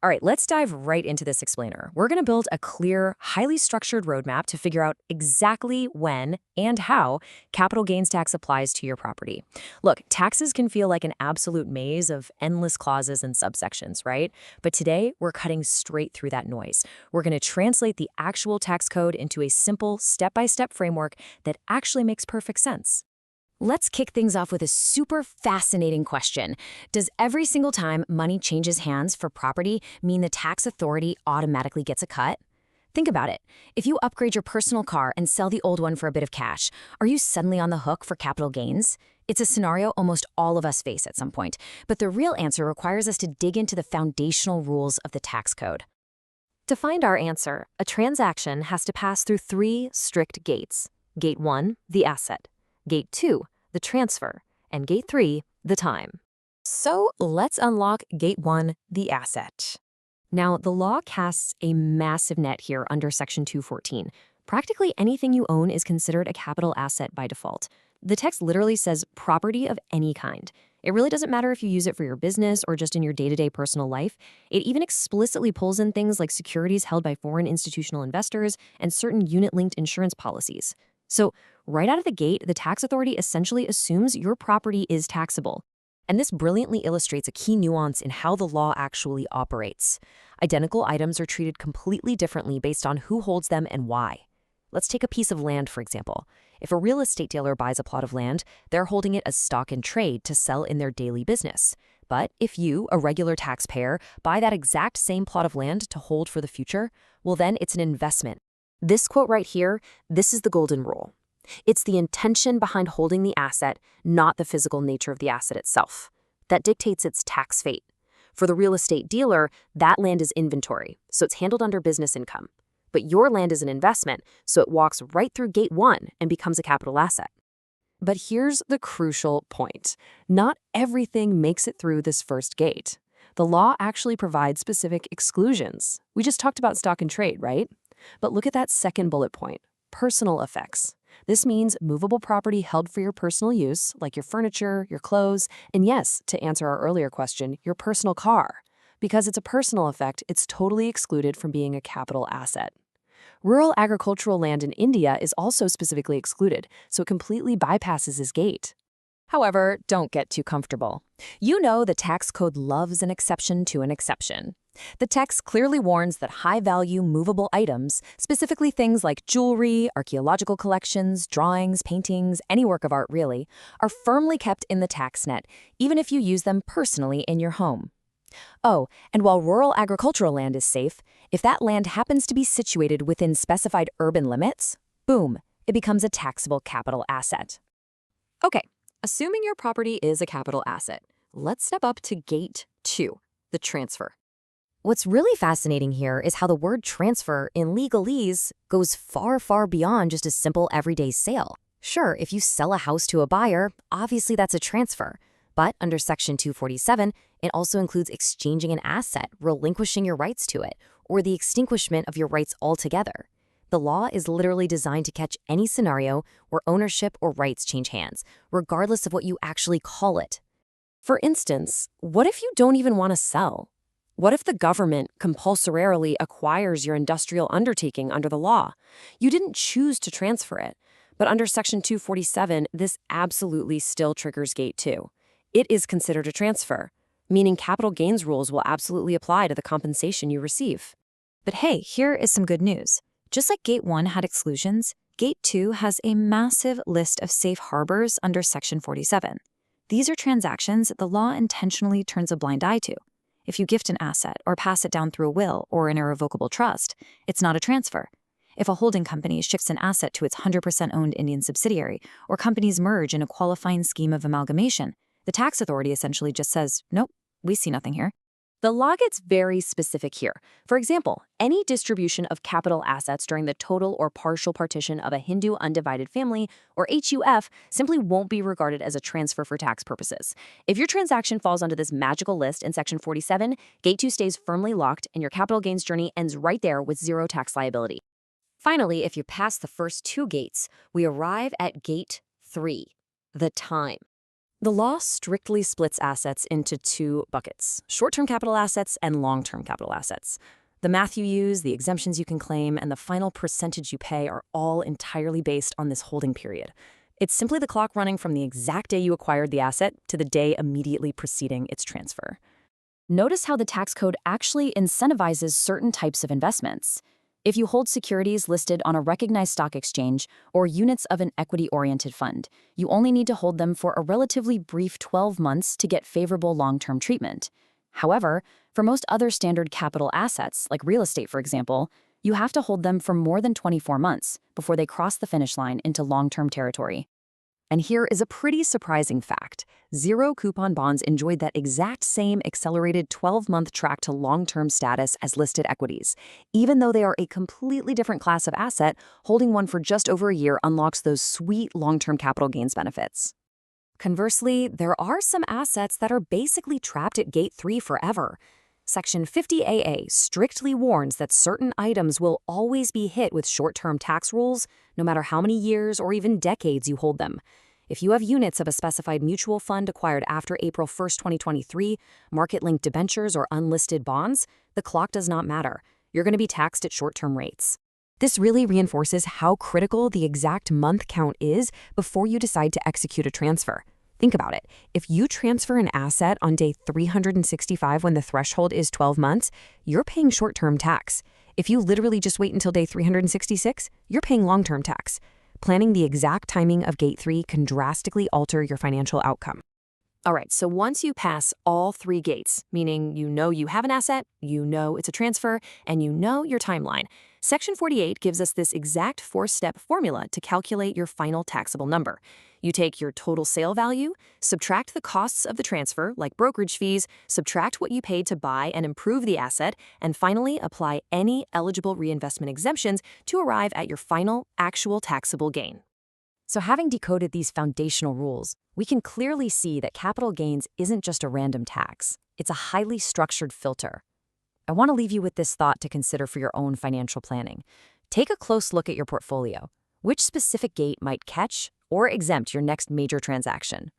All right, let's dive right into this explainer. We're going to build a clear, highly structured roadmap to figure out exactly when and how capital gains tax applies to your property. Look, taxes can feel like an absolute maze of endless clauses and subsections, right? But today, we're cutting straight through that noise. We're going to translate the actual tax code into a simple, step-by-step framework that actually makes perfect sense. Let's kick things off with a super fascinating question. Does every single time money changes hands for property mean the tax authority automatically gets a cut? Think about it. If you upgrade your personal car and sell the old one for a bit of cash, are you suddenly on the hook for capital gains? It's a scenario almost all of us face at some point, but the real answer requires us to dig into the foundational rules of the tax code. To find our answer, a transaction has to pass through three strict gates. Gate 1, the asset. Gate 2, the transfer, and Gate 3, the time. So let's unlock Gate 1, the asset. Now, the law casts a massive net here under Section 214. Practically anything you own is considered a capital asset by default. The text literally says property of any kind. It really doesn't matter if you use it for your business or just in your day-to-day personal life. It even explicitly pulls in things like securities held by foreign institutional investors and certain unit-linked insurance policies. So, right out of the gate, the tax authority essentially assumes your property is taxable. And this brilliantly illustrates a key nuance in how the law actually operates. Identical items are treated completely differently based on who holds them and why. Let's take a piece of land, for example. If a real estate dealer buys a plot of land, they're holding it as stock in trade to sell in their daily business. But if you, a regular taxpayer, buy that exact same plot of land to hold for the future, well then it's an investment. This quote right here, this is the golden rule. It's the intention behind holding the asset, not the physical nature of the asset itself, that dictates its tax fate. For the real estate dealer, that land is inventory, so it's handled under business income. But your land is an investment, so it walks right through Gate 1 and becomes a capital asset. But here's the crucial point. Not everything makes it through this first gate. The law actually provides specific exclusions. We just talked about stock and trade, right? But look at that second bullet point, personal effects. This means movable property held for your personal use, like your furniture, your clothes, and yes, to answer our earlier question, your personal car. Because it's a personal effect, it's totally excluded from being a capital asset. Rural agricultural land in India is also specifically excluded, so it completely bypasses this gate. However, don't get too comfortable. You know the tax code loves an exception to an exception. The text clearly warns that high-value movable items, specifically things like jewelry, archaeological collections, drawings, paintings, any work of art really, are firmly kept in the tax net, even if you use them personally in your home. Oh, and while rural agricultural land is safe, if that land happens to be situated within specified urban limits, boom, it becomes a taxable capital asset. Okay, assuming your property is a capital asset, let's step up to Gate 2, the transfer. What's really fascinating here is how the word transfer in legalese goes far, far beyond just a simple everyday sale. Sure, if you sell a house to a buyer, obviously that's a transfer. But under Section 247, it also includes exchanging an asset, relinquishing your rights to it, or the extinguishment of your rights altogether. The law is literally designed to catch any scenario where ownership or rights change hands, regardless of what you actually call it. For instance, what if you don't even want to sell? What if the government compulsorily acquires your industrial undertaking under the law? You didn't choose to transfer it, but under Section 247, this absolutely still triggers Gate 2. It is considered a transfer, meaning capital gains rules will absolutely apply to the compensation you receive. But hey, here is some good news. Just like Gate 1 had exclusions, Gate 2 has a massive list of safe harbors under Section 47. These are transactions that the law intentionally turns a blind eye to. If you gift an asset or pass it down through a will or an irrevocable trust, it's not a transfer. If a holding company shifts an asset to its 100% owned Indian subsidiary, or companies merge in a qualifying scheme of amalgamation, the tax authority essentially just says, nope, we see nothing here. The law gets very specific here. For example, any distribution of capital assets during the total or partial partition of a Hindu undivided family, or HUF, simply won't be regarded as a transfer for tax purposes. If your transaction falls under this magical list in Section 47, Gate 2 stays firmly locked and your capital gains journey ends right there with zero tax liability. Finally, if you pass the first two gates, we arrive at Gate 3, the time. The law strictly splits assets into two buckets: short-term capital assets and long-term capital assets. The math you use, the exemptions you can claim, and the final percentage you pay are all entirely based on this holding period. It's simply the clock running from the exact day you acquired the asset to the day immediately preceding its transfer. Notice how the tax code actually incentivizes certain types of investments. If you hold securities listed on a recognized stock exchange or units of an equity-oriented fund, you only need to hold them for a relatively brief 12 months to get favorable long-term treatment. However, for most other standard capital assets, like real estate for example, you have to hold them for more than 24 months before they cross the finish line into long-term territory. And here is a pretty surprising fact. Zero-coupon bonds enjoyed that exact same accelerated 12-month track to long-term status as listed equities. Even though they are a completely different class of asset, holding one for just over a year unlocks those sweet long-term capital gains benefits. Conversely, there are some assets that are basically trapped at Gate 3 forever. Section 50AA strictly warns that certain items will always be hit with short-term tax rules, no matter how many years or even decades you hold them. If you have units of a specified mutual fund acquired after April 1, 2023, market-linked debentures or unlisted bonds, the clock does not matter. You're going to be taxed at short-term rates. This really reinforces how critical the exact month count is before you decide to execute a transfer. Think about it. If you transfer an asset on day 365 when the threshold is 12 months, you're paying short-term tax. If you literally just wait until day 366, you're paying long-term tax. Planning the exact timing of Gate 3 can drastically alter your financial outcome. All right, so once you pass all three gates, meaning you know you have an asset, you know it's a transfer, and you know your timeline, Section 48 gives us this exact 4-step formula to calculate your final taxable number. You take your total sale value, subtract the costs of the transfer, like brokerage fees, subtract what you paid to buy and improve the asset, and finally apply any eligible reinvestment exemptions to arrive at your final actual taxable gain. So having decoded these foundational rules, we can clearly see that capital gains isn't just a random tax. It's a highly structured filter. I want to leave you with this thought to consider for your own financial planning. Take a close look at your portfolio. Which specific gate might catch or exempt your next major transaction?